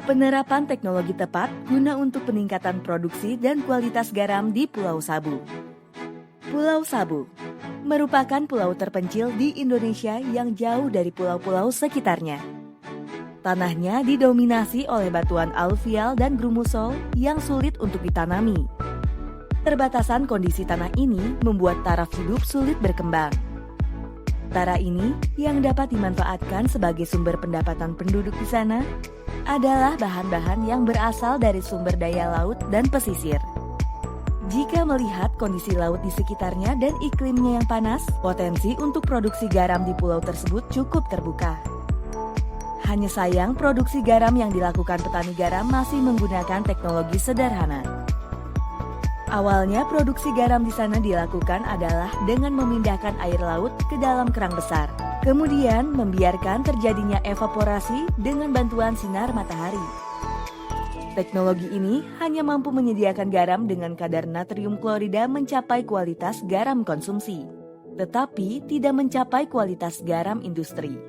Penerapan teknologi tepat guna untuk peningkatan produksi dan kualitas garam di Pulau Sabu. Pulau Sabu merupakan pulau terpencil di Indonesia yang jauh dari pulau-pulau sekitarnya. Tanahnya didominasi oleh batuan aluvial dan grumusol yang sulit untuk ditanami. Terbatasan kondisi tanah ini membuat taraf hidup sulit berkembang. Utara ini yang dapat dimanfaatkan sebagai sumber pendapatan penduduk di sana adalah bahan-bahan yang berasal dari sumber daya laut dan pesisir. Jika melihat kondisi laut di sekitarnya dan iklimnya yang panas, potensi untuk produksi garam di pulau tersebut cukup terbuka. Hanya sayang produksi garam yang dilakukan petani garam masih menggunakan teknologi sederhana. Awalnya produksi garam di sana dilakukan adalah dengan memindahkan air laut ke dalam kerang besar. Kemudian membiarkan terjadinya evaporasi dengan bantuan sinar matahari. Teknologi ini hanya mampu menyediakan garam dengan kadar natrium klorida mencapai kualitas garam konsumsi, tetapi tidak mencapai kualitas garam industri.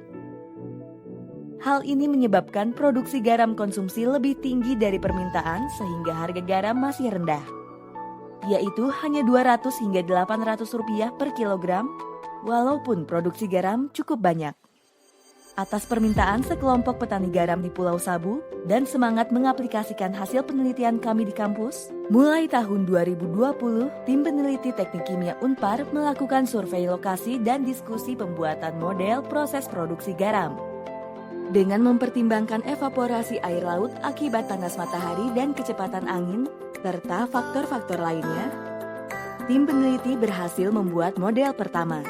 Hal ini menyebabkan produksi garam konsumsi lebih tinggi dari permintaan sehingga harga garam masih rendah, yaitu hanya Rp200 hingga Rp800 per kilogram, walaupun produksi garam cukup banyak. Atas permintaan sekelompok petani garam di Pulau Sabu dan semangat mengaplikasikan hasil penelitian kami di kampus, mulai tahun 2020, tim peneliti teknik kimia Unpar melakukan survei lokasi dan diskusi pembuatan model proses produksi garam. Dengan mempertimbangkan evaporasi air laut akibat panas matahari dan kecepatan angin, serta faktor-faktor lainnya, tim peneliti berhasil membuat model pertama.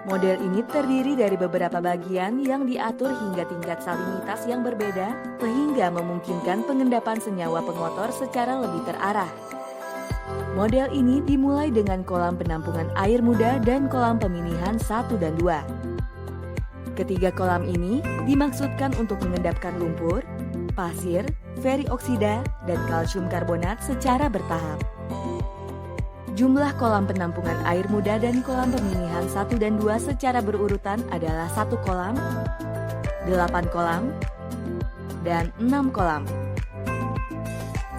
Model ini terdiri dari beberapa bagian yang diatur hingga tingkat salinitas yang berbeda, sehingga memungkinkan pengendapan senyawa pengotor secara lebih terarah. Model ini dimulai dengan kolam penampungan air muda dan kolam peminihan 1 dan 2. Ketiga kolam ini dimaksudkan untuk mengendapkan lumpur, pasir, ferrioksida, dan kalsium karbonat secara bertahap. Jumlah kolam penampungan air muda dan kolam peminihan 1 dan 2 secara berurutan adalah 1 kolam, 8 kolam, dan 6 kolam.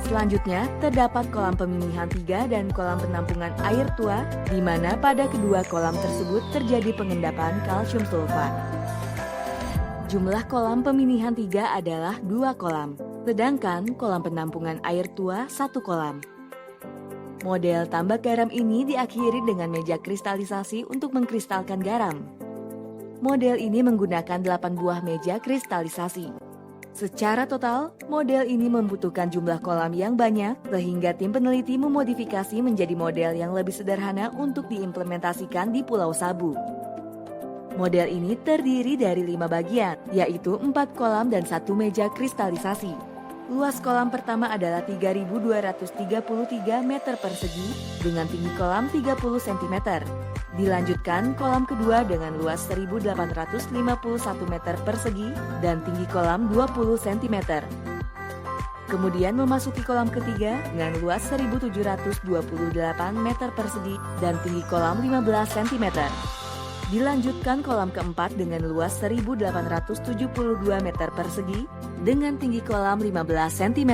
Selanjutnya, terdapat kolam peminihan 3 dan kolam penampungan air tua, di mana pada kedua kolam tersebut terjadi pengendapan kalsium sulfat. Jumlah kolam peminihan 3 adalah 2 kolam, sedangkan kolam penampungan air tua 1 kolam. Model tambak garam ini diakhiri dengan meja kristalisasi untuk mengkristalkan garam. Model ini menggunakan 8 buah meja kristalisasi. Secara total, model ini membutuhkan jumlah kolam yang banyak, sehingga tim peneliti memodifikasi menjadi model yang lebih sederhana untuk diimplementasikan di Pulau Sabu. Model ini terdiri dari 5 bagian, yaitu 4 kolam dan 1 meja kristalisasi. Luas kolam pertama adalah 3.233 meter persegi dengan tinggi kolam 30 cm. Dilanjutkan kolam kedua dengan luas 1.851 meter persegi dan tinggi kolam 20 cm. Kemudian memasuki kolam ketiga dengan luas 1.728 meter persegi dan tinggi kolam 15 cm. Dilanjutkan kolam keempat dengan luas 1.872 meter persegi dengan tinggi kolam 15 cm.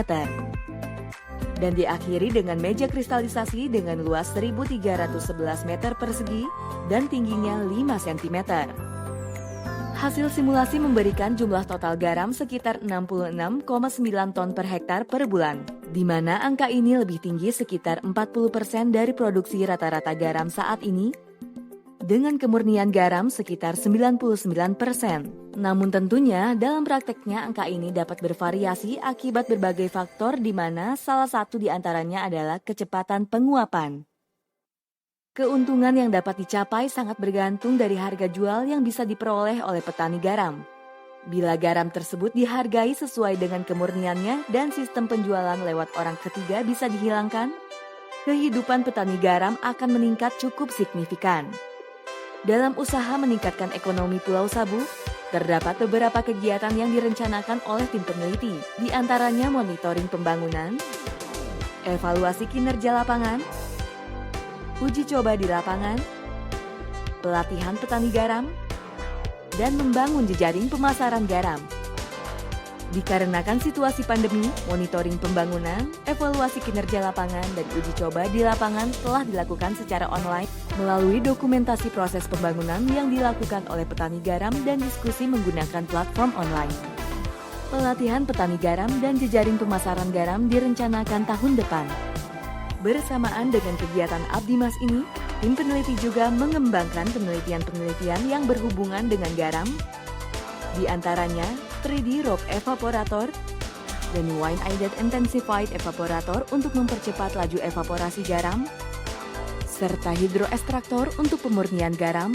Dan diakhiri dengan meja kristalisasi dengan luas 1.311 meter persegi dan tingginya 5 cm. Hasil simulasi memberikan jumlah total garam sekitar 66,9 ton per hektar per bulan, di mana angka ini lebih tinggi sekitar 40% dari produksi rata-rata garam saat ini, dengan kemurnian garam sekitar 99%. Namun tentunya dalam prakteknya angka ini dapat bervariasi akibat berbagai faktor di mana salah satu di antaranya adalah kecepatan penguapan. Keuntungan yang dapat dicapai sangat bergantung dari harga jual yang bisa diperoleh oleh petani garam. Bila garam tersebut dihargai sesuai dengan kemurniannya dan sistem penjualan lewat orang ketiga bisa dihilangkan, kehidupan petani garam akan meningkat cukup signifikan. Dalam usaha meningkatkan ekonomi Pulau Sabu, terdapat beberapa kegiatan yang direncanakan oleh tim peneliti, di antaranya monitoring pembangunan, evaluasi kinerja lapangan, uji coba di lapangan, pelatihan petani garam, dan membangun jejaring pemasaran garam. Dikarenakan situasi pandemi, monitoring pembangunan, evaluasi kinerja lapangan, dan uji coba di lapangan telah dilakukan secara online melalui dokumentasi proses pembangunan yang dilakukan oleh petani garam dan diskusi menggunakan platform online. Pelatihan petani garam dan jejaring pemasaran garam direncanakan tahun depan. Bersamaan dengan kegiatan Abdi Mas ini, tim peneliti juga mengembangkan penelitian-penelitian yang berhubungan dengan garam, di antaranya 3D Rock Evaporator dan Wine-Aided Intensified Evaporator untuk mempercepat laju evaporasi garam, serta hidroekstraktor untuk pemurnian garam,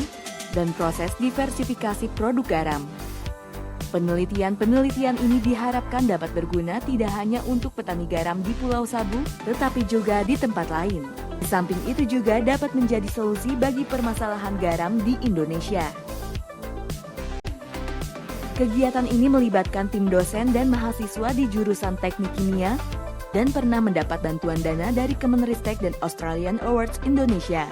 dan proses diversifikasi produk garam. Penelitian-penelitian ini diharapkan dapat berguna tidak hanya untuk petani garam di Pulau Sabu, tetapi juga di tempat lain. Di samping itu juga dapat menjadi solusi bagi permasalahan garam di Indonesia. Kegiatan ini melibatkan tim dosen dan mahasiswa di jurusan Teknik Kimia dan pernah mendapat bantuan dana dari Kemenristek dan Australian Awards Indonesia.